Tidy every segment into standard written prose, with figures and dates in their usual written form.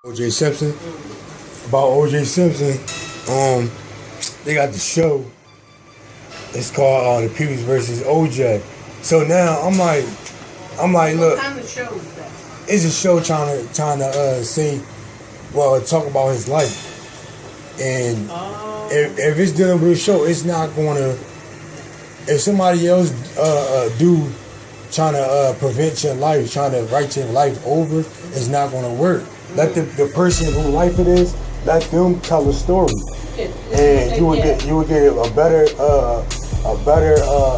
O.J Simpson. About O.J Simpson, they got the show. It's called The Peoples versus O.J. So now I'm like, What look, kind of show is that? it's a show trying to say, well, talk about his life, and if it's dealing with a show, it's not going to. If somebody else do trying to prevent your life, trying to write your life over, it's not going to work. Let the person whose life it is, let them tell a story, and you would get a better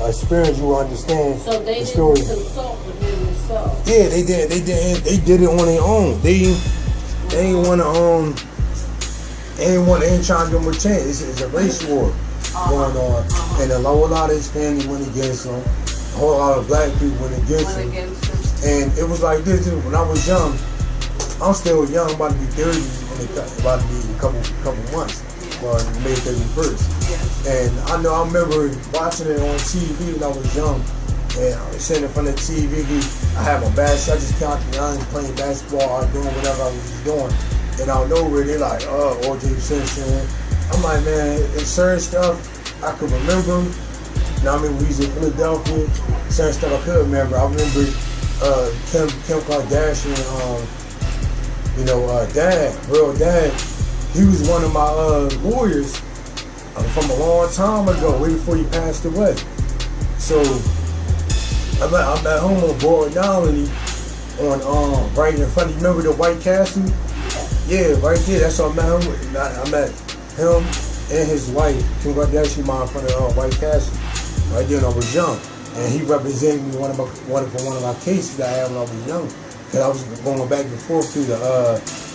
experience. You will understand So they the story. didn't consult with him themselves. Yeah, they did. They did it on their own. They ain't want to they ain't trying to give him a chance. It's a race war going on, and a whole lot of his family went against him. A whole lot of black people went against him. And it was like this too. When I was young, I'm still young. I'm about to be 30 about to be a couple months. Well, May 31st. And I remember watching it on TV when I was young. And I was sitting in front of the TV. I had my basketball. I just came out the young playing basketball or doing whatever I was doing. And out of nowhere, they like, O.J Simpson. I'm like, man, it's certain stuff I could remember. Now, I mean, when we was in Philadelphia, certain stuff I could remember. I remember Kim Kardashian, real dad. He was one of my lawyers from a long time ago, way before he passed away. So I'm at home on Broad Island on right in front of, you remember the White Castle? Yeah, right there. That's what I met him. I met him and his wife, Kim Kardashian, in front of White Castle. Right there when I was young. And he represented me one of my cases that I had when I was young. Cause I was going back and forth through the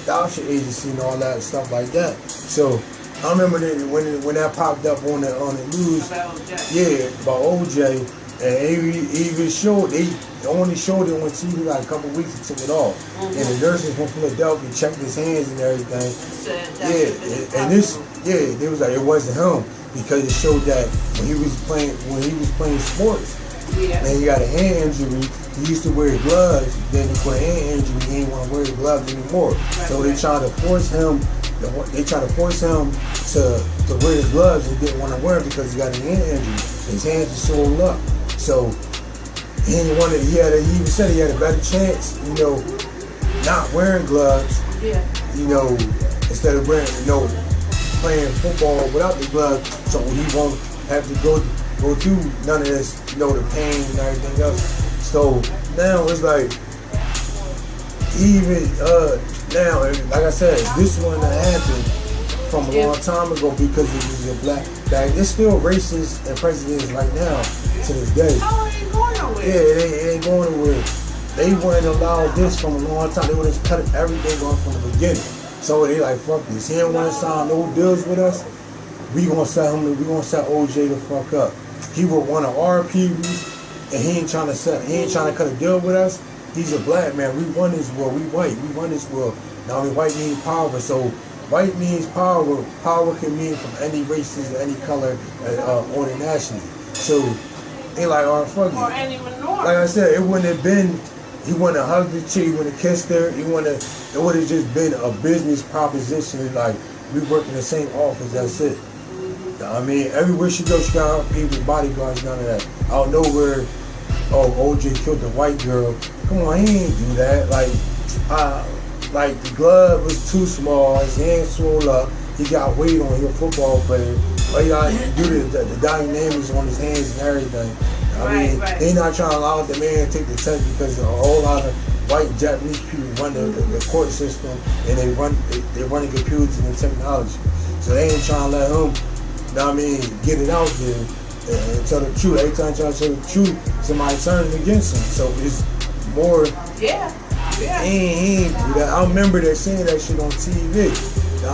adoption agency and all that stuff like that. So I remember that when that popped up on the news, about OJ, and they even showed, they only showed it on TV like a couple weeks and took it off. And the nurses from Philadelphia checked his hands and everything. They was like it wasn't him because it showed that when he was playing sports. And he got a hand injury. He used to wear gloves. Then for a hand injury, he didn't want to wear the gloves anymore. So they tried to force him. They tried to force him to wear the gloves. He didn't want to wear them because he got a hand injury. His hands were swollen up. So he didn't want to. He even said he had a better chance, not wearing gloves. Instead of wearing, playing football without the gloves, so he won't have to go through none of this, the pain and everything else. So now it's like, even now, like I said, this one that happened from a long time ago because it was a black bag. It's still racist and prejudice right now to this day. Oh, it ain't going nowhere. Yeah, it ain't going nowhere. They wouldn't allow this from a long time. They would have cut everything off from the beginning. So they like, fuck this. He didn't want to sign no deals with us. We gonna set OJ the fuck up. He was one of our people, and he ain't trying to cut a deal with us. He's a black man. We run this world. We white. We run this world. Now, white means power. So white means power. Power can mean from any races, any color, or the nationality. So they like, fuck it. Or any minority. Like I said, it wouldn't have been. He wouldn't have hugged the chick. He wouldn't have kissed her. It would have just been a business proposition. Like, we work in the same office. That's it. I mean, everywhere she goes, she got her people, bodyguards, none of that. Out of nowhere, OJ killed the white girl. Come on, he ain't do that. Like the glove was too small. His hand swelled up. He got weight on. He a football player. All you gotta do the dynamics on his hands and everything. I mean, they not trying to allow the man to take the test because a whole lot of white Japanese people run the court system and they run the computers and the technology. So they ain't trying to let him, get it out there and tell the truth. Every time you try to tell the truth, somebody turning against him. So it's more. Yeah. He ain't do that. I remember they saying that shit on TV. The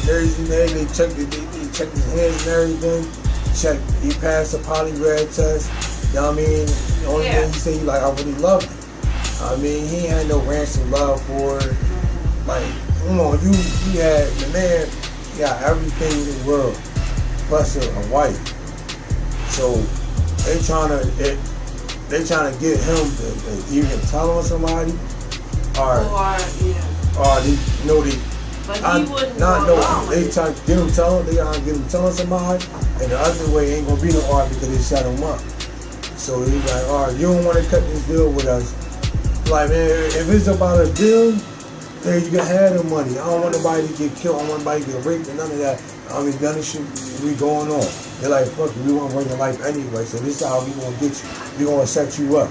nurse and they checked his hands and everything. He passed the polygraph test. The only thing he said, I really loved it. He ain't had no ransom love for her. Like, come on, you had the man. He got everything in the world, plus a wife. So they trying to get him to even tell on somebody, or they know they. But he wouldn't Not go know along they with try to get him telling they gotta get him telling somebody, and the other way ain't gonna be no art because they set him up. So he's like, all right, you don't want to cut this deal with us. Like, man, if it's about a deal, then you can have the money. I don't want nobody to get killed. I don't want nobody to get raped and none of that. I mean, none of shit be going on. They're like, fuck it, we want to run your life anyway. So this is how we gonna get you. We gonna set you up.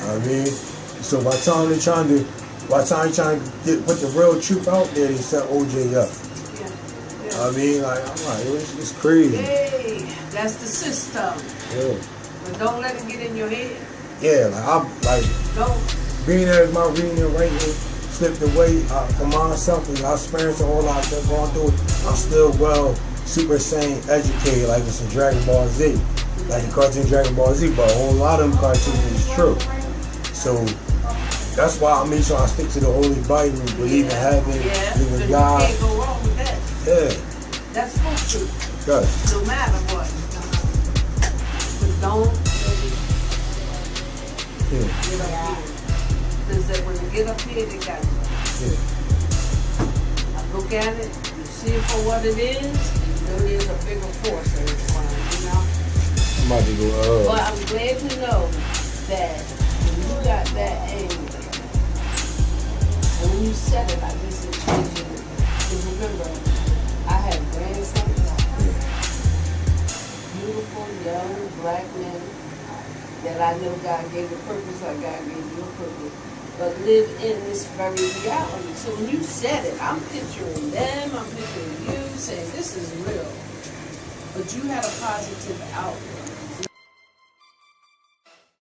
I mean, so by the time you trying to put the real truth out there, they set OJ up. Yeah. I mean, like, I'm like, it's crazy. Hey, that's the system. Yeah. But don't let it get in your head. Yeah, like I'm like Don't. being there is my reading and writing slipped away for myself and I experienced a whole lot of stuff going through it. I'm still super sane, educated, like it's a Dragon Ball Z. Like the cartoon Dragon Ball Z, but a whole lot of them cartoons is true. So that's why I make sure I stick to the Holy Bible, believe in heaven, believe in God. You can't go wrong with that. Yeah. That's foolproof. Good. No matter what. But don't Yeah. get up here. Because that when you get up here, they got you. Yeah. I look at it, you see it for what it is, you know there's a bigger force in it, you know? I'm about to go, But I'm glad to know that when you got that anger, and when you said it, I just encouraged you. Because remember, I have grandsons, beautiful, young, black men, that I know God gave a purpose like God gave you a purpose, but live in this very reality. So when you said it, I'm picturing them, I'm picturing you saying, this is real. But you had a positive outlook.